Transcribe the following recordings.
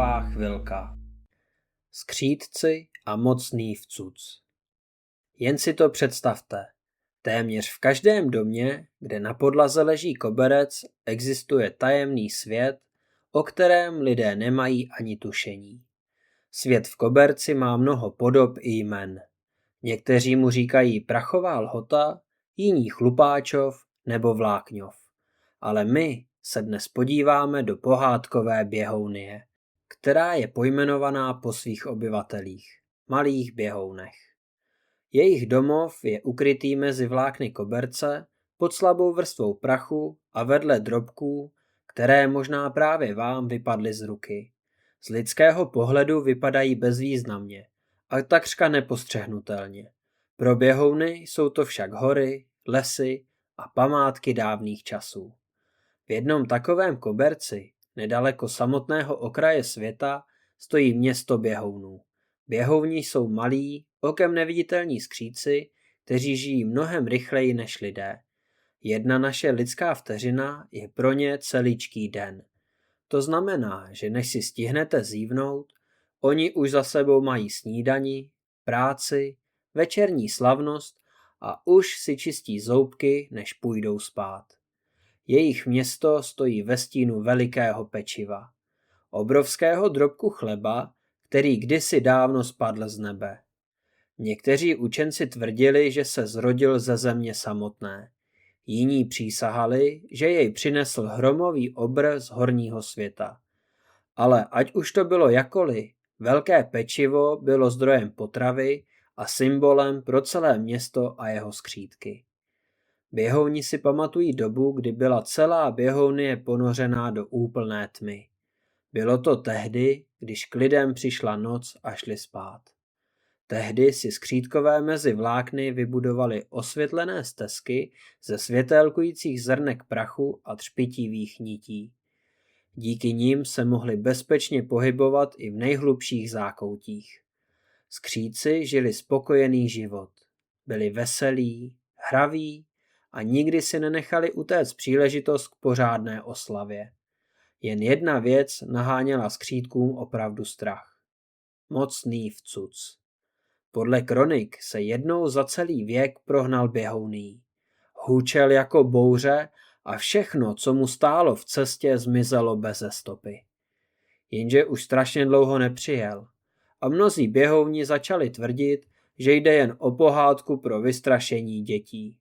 Prachová chvilka. Skřítci a mocný vcuc. Jen si to představte. Téměř v každém domě, kde na podlaze leží koberec, existuje tajemný svět, o kterém lidé nemají ani tušení. Svět v koberci má mnoho podob i jmen. Někteří mu říkají prachová lhota, jiní chlupáčov nebo vlákňov. Ale my se dnes podíváme do pohádkové běhounie, která je pojmenovaná po svých obyvatelích, malých běhounech. Jejich domov je ukrytý mezi vlákny koberce, pod slabou vrstvou prachu a vedle drobků, které možná právě vám vypadly z ruky. Z lidského pohledu vypadají bezvýznamně a takřka nepostřehnutelně. Pro běhouny jsou to však hory, lesy a památky dávných časů. V jednom takovém koberci, nedaleko samotného okraje světa, stojí město běhounů. Běhouni jsou malí, okem neviditelní skříci, kteří žijí mnohem rychleji než lidé. Jedna naše lidská vteřina je pro ně celíčký den. To znamená, že než si stihnete zívnout, oni už za sebou mají snídani, práci, večerní slavnost a už si čistí zoubky, než půjdou spát. Jejich město stojí ve stínu velikého pečiva. Obrovského drobku chleba, který kdysi dávno spadl z nebe. Někteří učenci tvrdili, že se zrodil ze země samotné. Jiní přísahali, že jej přinesl hromový obr z horního světa. Ale ať už to bylo jakoli, velké pečivo bylo zdrojem potravy a symbolem pro celé město a jeho skřítky. Běhouni si pamatují dobu, kdy byla celá běhounie ponořená do úplné tmy. Bylo to tehdy, když k lidem přišla noc a šli spát. Tehdy si skřítkové mezi vlákny vybudovali osvětlené stezky ze světélkujících zrnek prachu a třpitivých nití. Díky nim se mohli bezpečně pohybovat i v nejhlubších zákoutích. Skříci žili spokojený život. Byli veselí, hraví a nikdy si nenechali utéct příležitost k pořádné oslavě. Jen jedna věc naháněla skřítkům opravdu strach. Mocný vcuc. Podle kronik se jednou za celý věk prohnal běhouní. Hůčel jako bouře a všechno, co mu stálo v cestě, zmizelo beze stopy. Jenže už strašně dlouho nepřijel a mnozí běhouni začali tvrdit, že jde jen o pohádku pro vystrašení dětí.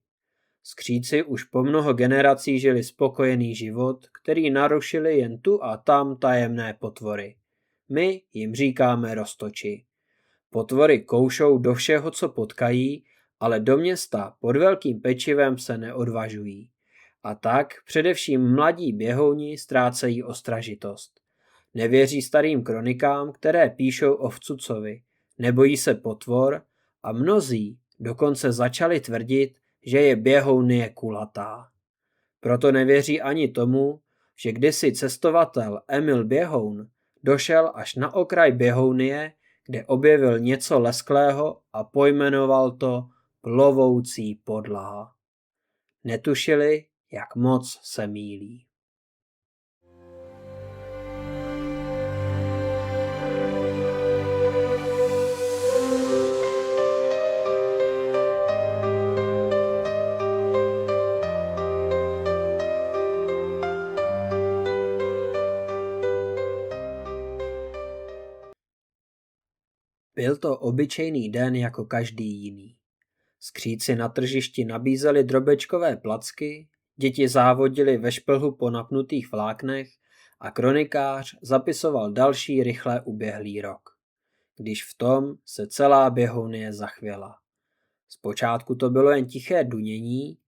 Skříci už po mnoho generací žili spokojený život, který narušili jen tu a tam tajemné potvory. My jim říkáme roztoči. Potvory koušou do všeho, co potkají, ale do města pod velkým pečivem se neodvažují. A tak především mladí běhouni ztrácejí ostražitost. Nevěří starým kronikám, které píšou o vcucovi, nebojí se potvor a mnozí dokonce začali tvrdit, že je běhounie kulatá. Proto nevěří ani tomu, že kdysi cestovatel Emil Běhoun došel až na okraj běhounie, kde objevil něco lesklého a pojmenoval to plovoucí podlaha. Netušili, jak moc se mýlí. Byl to obyčejný den jako každý jiný. Skříci na tržišti nabízeli drobečkové placky, děti závodily ve šplhu po napnutých vláknech a kronikář zapisoval další rychle uběhlý rok. Když v tom se celá běhounie zachvěla. Zpočátku to bylo jen tiché dunění,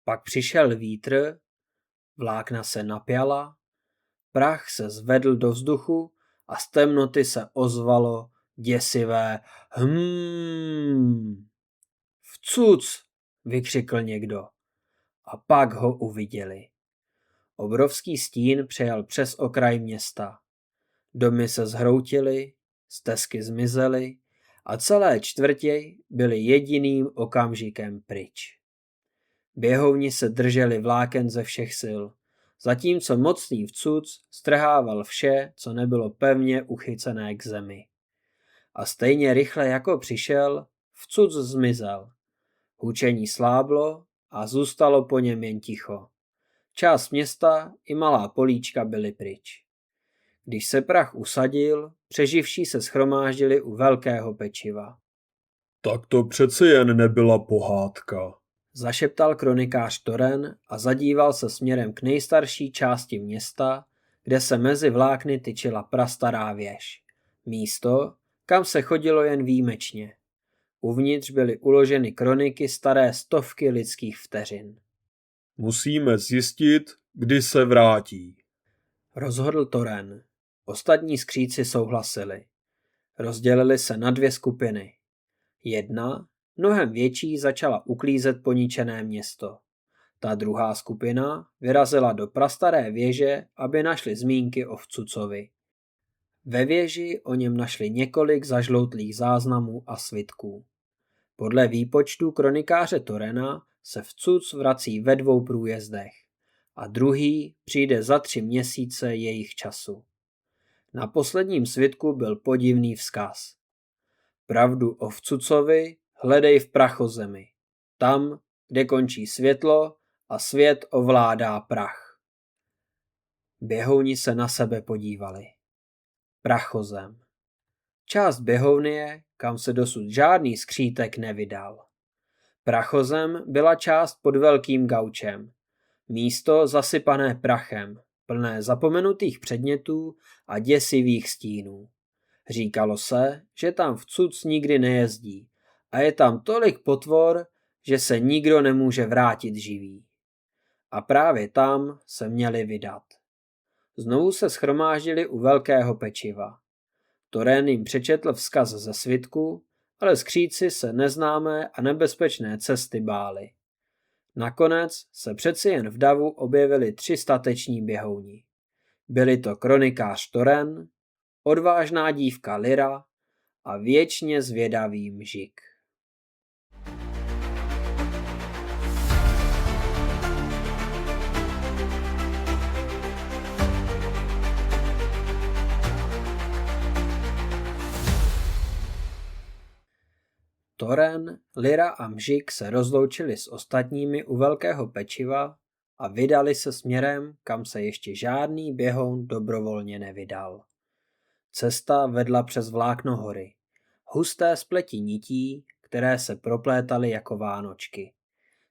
pak přišel vítr, vlákna se napjala, prach se zvedl do vzduchu a z temnoty se ozvalo děsivé Vcuc, vykřikl někdo. A pak ho uviděli. Obrovský stín přejel přes okraj města. Domy se zhroutily, stezky zmizely a celé čtvrtě byly jediným okamžikem pryč. Běhouni se drželi vláken ze všech sil. zatímco mocný vcuc strhával vše, co nebylo pevně uchycené k zemi. A stejně rychle jako přišel, vcuc zmizel. Hučení sláblo a zůstalo po něm jen ticho. Část města i malá políčka byly pryč. Když se prach usadil, přeživší se shromáždili u velkého pečiva. Tak to přece jen nebyla pohádka, zašeptal kronikář Toren a zadíval se směrem k nejstarší části města, kde se mezi vlákny tyčila prastará věž. Místo, kam se chodilo jen výjimečně. Uvnitř byly uloženy kroniky staré stovky lidských vteřin. Musíme zjistit, kdy se vrátí, rozhodl Toren. Ostatní skříci souhlasili. Rozdělili se na 2 skupiny. Jedna, mnohem větší, začala uklízet poničené město. Ta druhá skupina vyrazila do prastaré věže, aby našli zmínky o vcucovi. Ve věži o něm našli několik zažloutlých záznamů a svitků. Podle výpočtu kronikáře Torena se vcuc vrací ve 2 průjezdech a druhý přijde za 3 měsíce jejich času. Na posledním svitku byl podivný vzkaz. Pravdu o vcucovi hledej v prachozemi, tam, kde končí světlo a svět ovládá prach. Běhouni se na sebe podívali. Prachozem. Část běhovnie, kam se dosud žádný skřítek nevydal. Prachozem byla část pod velkým gaučem. Místo zasypané prachem, plné zapomenutých předmětů a děsivých stínů. Říkalo se, že tam vcuc nikdy nejezdí a je tam tolik potvor, že se nikdo nemůže vrátit živý. A právě tam se měli vydat. Znovu se shromáždili u velkého pečiva. Toren jim přečetl vzkaz ze svitku, ale skříci se neznámé a nebezpečné cesty báli. Nakonec se přeci jen v davu objevili 3 stateční běhouni. Byli to kronikář Toren, odvážná dívka Lyra a věčně zvědavý Mžik. Toren, Lyra a Mžik se rozloučili s ostatními u velkého pečiva a vydali se směrem, kam se ještě žádný běhoun dobrovolně nevydal. Cesta vedla přes vlákno hory. Husté spletí nití, které se proplétaly jako vánočky.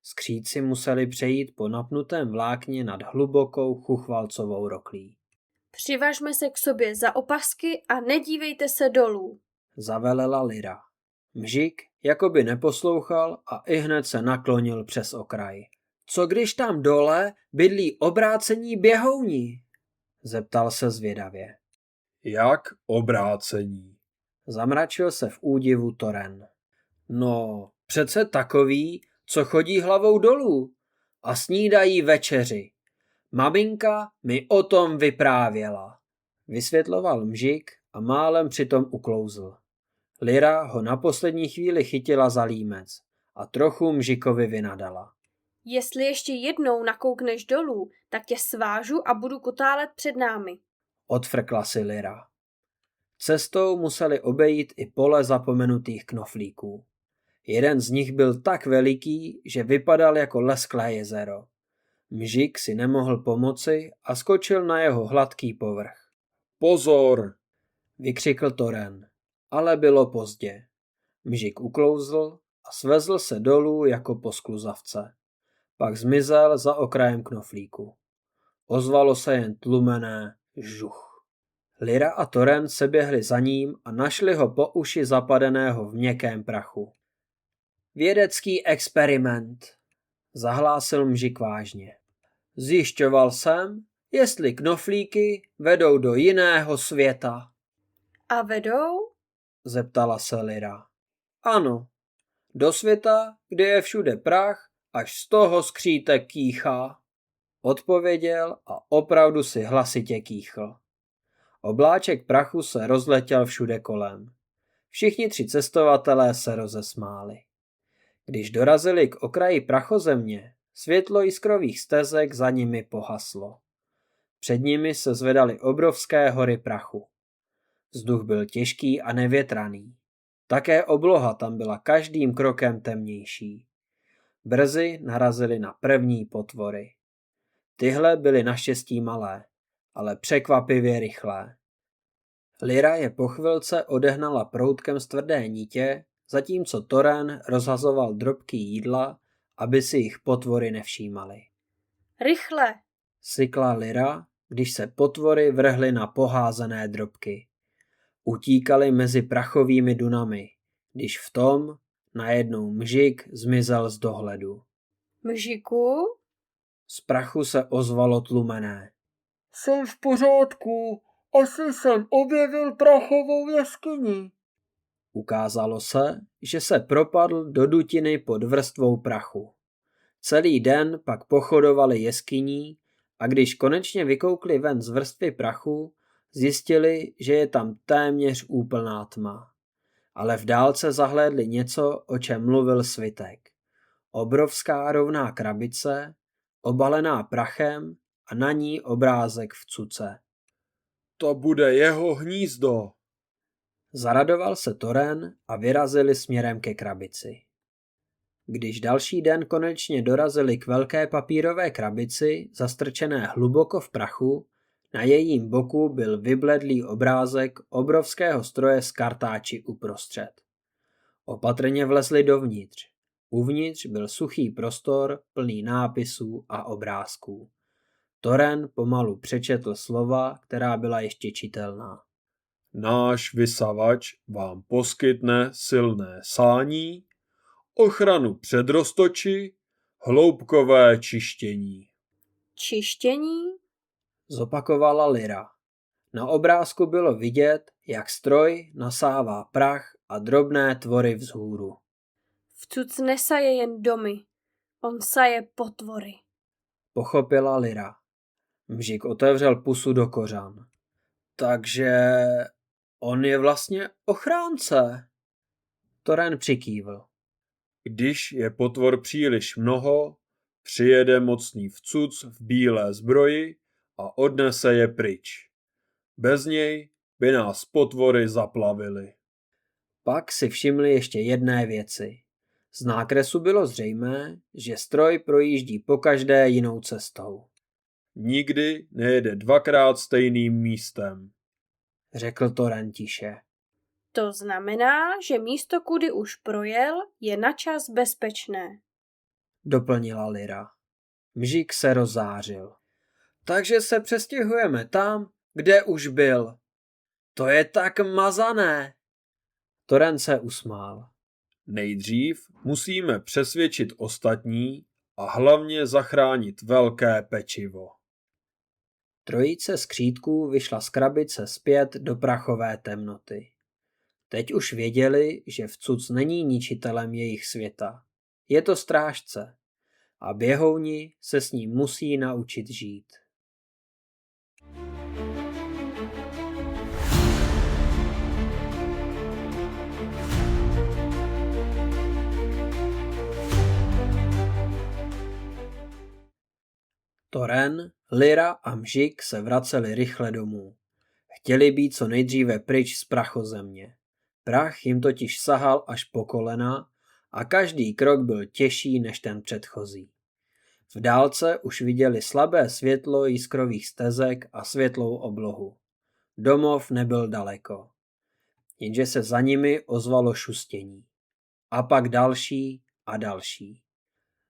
Skříci museli přejít po napnutém vlákně nad hlubokou chuchvalcovou roklí. Přivažme se k sobě za opasky a nedívejte se dolů, zavelela Lyra. Mžik jakoby neposlouchal a ihned se naklonil přes okraj. Co když tam dole bydlí obrácení běhouni? Zeptal se zvědavě. Jak obrácení? Zamračil se v údivu Toren. No, přece takový, co chodí hlavou dolů a snídají večeři. Maminka mi o tom vyprávěla. Vysvětloval Mžik a málem přitom uklouzl. Lyra ho na poslední chvíli chytila za límec a trochu Mžikovi vynadala. Jestli ještě jednou nakoukneš dolů, tak tě svážu a budu kutálet před námi. Odfrkla si Lyra. Cestou museli obejít i pole zapomenutých knoflíků. Jeden z nich byl tak veliký, že vypadal jako lesklé jezero. Mžik si nemohl pomoci a skočil na jeho hladký povrch. Pozor! Vykřikl Toren, ale bylo pozdě. Mžik uklouzl a svezl se dolů jako po skluzavce. Pak zmizel za okrajem knoflíku. Ozvalo se jen tlumené žuch. Lyra a Toren se běhli za ním a našli ho po uši zapadeného v měkkém prachu. Vědecký experiment, zahlásil Mžik vážně. Zjišťoval jsem, jestli knoflíky vedou do jiného světa. A vedou? Zeptala se Lyra. Ano, do světa, kde je všude prach, až z toho skřítek kýchá. Odpověděl a opravdu si hlasitě kýchl. Obláček prachu se rozletěl všude kolem. Všichni 3 cestovatelé se rozesmáli. Když dorazili k okraji prachozemě, světlo jiskrových stezek za nimi pohaslo. Před nimi se zvedaly obrovské hory prachu. Vzduch byl těžký a nevětraný. Také obloha tam byla každým krokem temnější. Brzy narazili na první potvory. Tyhle byly naštěstí malé, ale překvapivě rychlé. Lyra je po chvilce odehnala proutkem z tvrdé nitě, zatímco Toren rozhazoval drobky jídla, aby si jich potvory nevšímaly. Rychle! Sykla Lyra, když se potvory vrhly na poházené drobky. Utíkali mezi prachovými dunami, když v tom najednou Mžik zmizel z dohledu. Mžiku? Z prachu se ozvalo tlumené. Jsem v pořádku, asi jsem objevil prachovou jeskyni. Ukázalo se, že se propadl do dutiny pod vrstvou prachu. Celý den pak pochodovali jeskyní a když konečně vykoukli ven z vrstvy prachu, zjistili, že je tam téměř úplná tma. Ale v dálce zahlédli něco, o čem mluvil Svitek. Obrovská rovná krabice, obalená prachem a na ní obrázek v cuce. To bude jeho hnízdo. Zaradoval se Toren a vyrazili směrem ke krabici. Když další den konečně dorazili k velké papírové krabici, zastrčené hluboko v prachu, na jejím boku byl vybledlý obrázek obrovského stroje s kartáči uprostřed. Opatrně vlezli dovnitř. Uvnitř byl suchý prostor, plný nápisů a obrázků. Toren pomalu přečetl slova, která byla ještě čitelná. Náš vysavač vám poskytne silné sání, ochranu před roztoči, hloubkové čištění. Čištění? Zopakovala Lyra. Na obrázku bylo vidět, jak stroj nasává prach a drobné tvory vzhůru. Vcuc nesaje jen domy, on saje potvory. Pochopila Lyra. Mžik otevřel pusu do kořan. Takže on je vlastně ochránce. Toren přikývl. Když je potvor příliš mnoho, přijede mocný vcuc v bílé zbroji a odnese je pryč. Bez něj by nás potvory zaplavily. Pak si všimli ještě jedné věci. Z nákresu bylo zřejmé, že stroj projíždí pokaždé jinou cestou. Nikdy nejede dvakrát stejným místem. Řekl Toren tiše. To znamená, že místo, kudy už projel, je načas bezpečné. Doplnila Lyra. Mžik se rozzářil. Takže se přestěhujeme tam, kde už byl. To je tak mazané. Toren se usmál. Nejdřív musíme přesvědčit ostatní a hlavně zachránit velké pečivo. Trojice skřítků vyšla z krabice zpět do prachové temnoty. Teď už věděli, že vcuc není ničitelem jejich světa. Je to strážce a běhouni se s ním musí naučit žít. Toren, Lyra a Mžik se vraceli rychle domů. Chtěli být co nejdříve pryč z prachozemě. Prach jim totiž sahal až po kolena a každý krok byl těžší než ten předchozí. V dálce už viděli slabé světlo jiskrových stezek a světlou oblohu. Domov nebyl daleko. Jenže se za nimi ozvalo šustění. A pak další a další.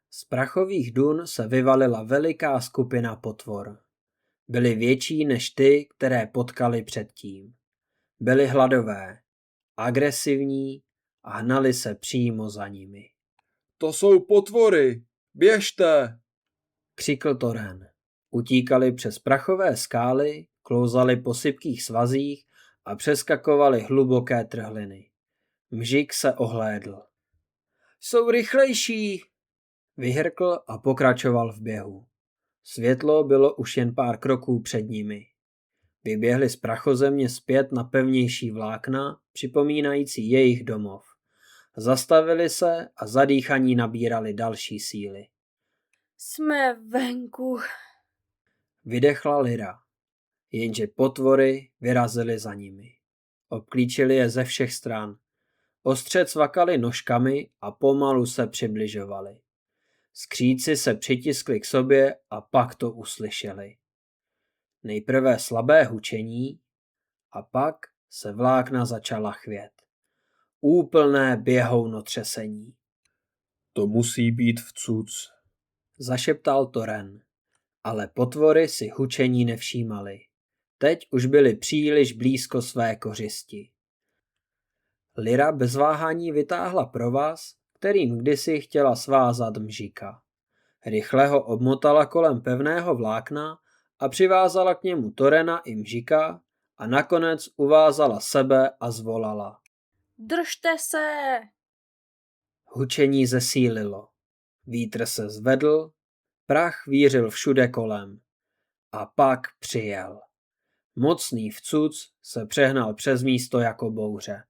Z prachových dun se vyvalila veliká skupina potvor. Byly větší než ty, které potkali předtím. Byly hladové, agresivní a hnali se přímo za nimi. To jsou potvory, běžte! Křikl Toren. Utíkali přes prachové skály, klouzali po sypkých svazích a přeskakovali hluboké trhliny. Mžik se ohlédl. Jsou rychlejší! Vyhrkl a pokračoval v běhu. Světlo bylo už jen pár kroků před nimi. Vyběhli z prachozemě zpět na pevnější vlákna, připomínající jejich domov. Zastavili se a zadýchaní nabírali další síly. Jsme venku. Vydechla Lyra, jenže potvory vyrazily za nimi. Obklíčili je ze všech stran. Ostře cvakali nožkami a pomalu se přibližovali. Skřídci se přitiskli k sobě a pak to uslyšeli. Nejprve slabé hučení a pak se vlákna začala chvět. Úplné běhounotřesení. To musí být vcuc, Zašeptal Toren, ale potvory si hučení nevšímaly. Teď už byly příliš blízko své kořisti. Lyra bez váhání vytáhla provaz, kterým kdysi chtěla svázat Mžika. Rychle ho obmotala kolem pevného vlákna a přivázala k němu Torena i Mžika a nakonec uvázala sebe a zvolala. Držte se! Hučení zesílilo. Vítr se zvedl, prach vířil všude kolem. A pak přijel. Mocný vcuc se přehnal přes místo jako bouře.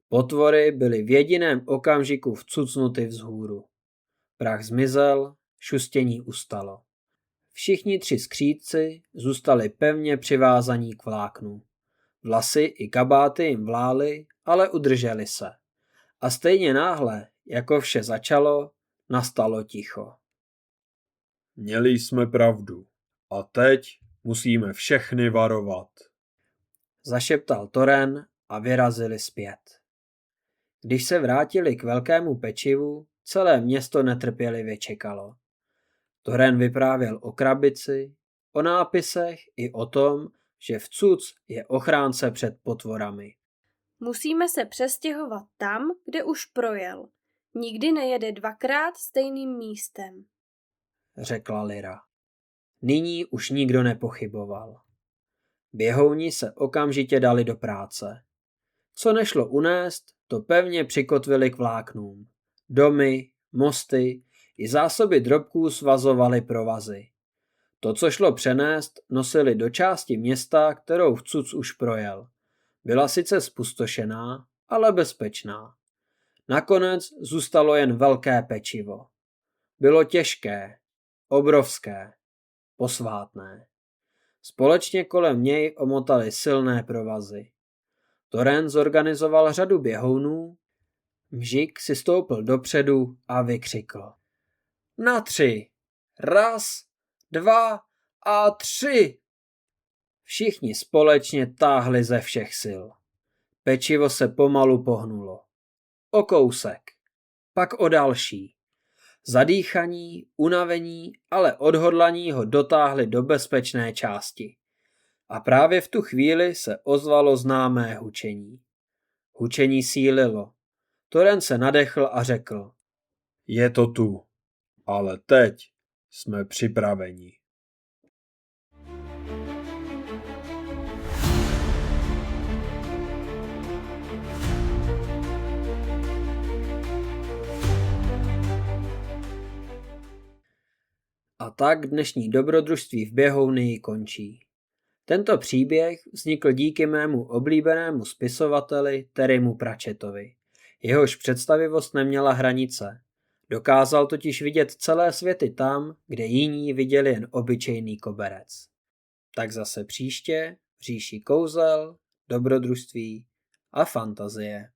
Potvory byly v jediném okamžiku vcucnuty vzhůru. Prach zmizel, šustění ustalo. Všichni 3 skřídci zůstali pevně přivázaní k vláknu. Vlasy i kabáty jim vlály, ale udrželi se. A stejně náhle, jako vše začalo, nastalo ticho. Měli jsme pravdu. A teď musíme všechny varovat. Zašeptal Toren a vyrazili zpět. Když se vrátili k velkému pečivu, celé město netrpělivě čekalo. Toren vyprávěl o krabici, o nápisech i o tom, že vcuc je ochránce před potvorami. Musíme se přestěhovat tam, kde už projel. Nikdy nejede 2krát stejným místem, řekla Lyra. Nyní už nikdo nepochyboval. Běhouni se okamžitě dali do práce. Co nešlo unést, to pevně přikotvili k vláknům. Domy, mosty i zásoby drobků svazovali provazy. To, co šlo přenést, nosili do části města, kterou vcuc už projel. Byla sice spustošená, ale bezpečná. Nakonec zůstalo jen velké pečivo. Bylo těžké, obrovské, posvátné. Společně kolem něj omotali silné provazy. Toren zorganizoval řadu běhounů, Mžik si stoupil dopředu a vykřikl. Na 3. 1, 2 a 3. Všichni společně táhli ze všech sil. Pečivo se pomalu pohnulo. O kousek, pak o další. Zadýchaní, unavení, ale odhodlaní ho dotáhli do bezpečné části. A právě v tu chvíli se ozvalo známé hučení. Hučení sílilo. Toren se nadechl a řekl. Je to tu, ale teď jsme připraveni. A tak dnešní dobrodružství v Běhounii končí. Tento příběh vznikl díky mému oblíbenému spisovateli Terrymu Pratchettovi. Jehož představivost neměla hranice. Dokázal totiž vidět celé světy tam, kde jiní viděli jen obyčejný koberec. Tak zase příště v říši kouzel, dobrodružství a fantazie.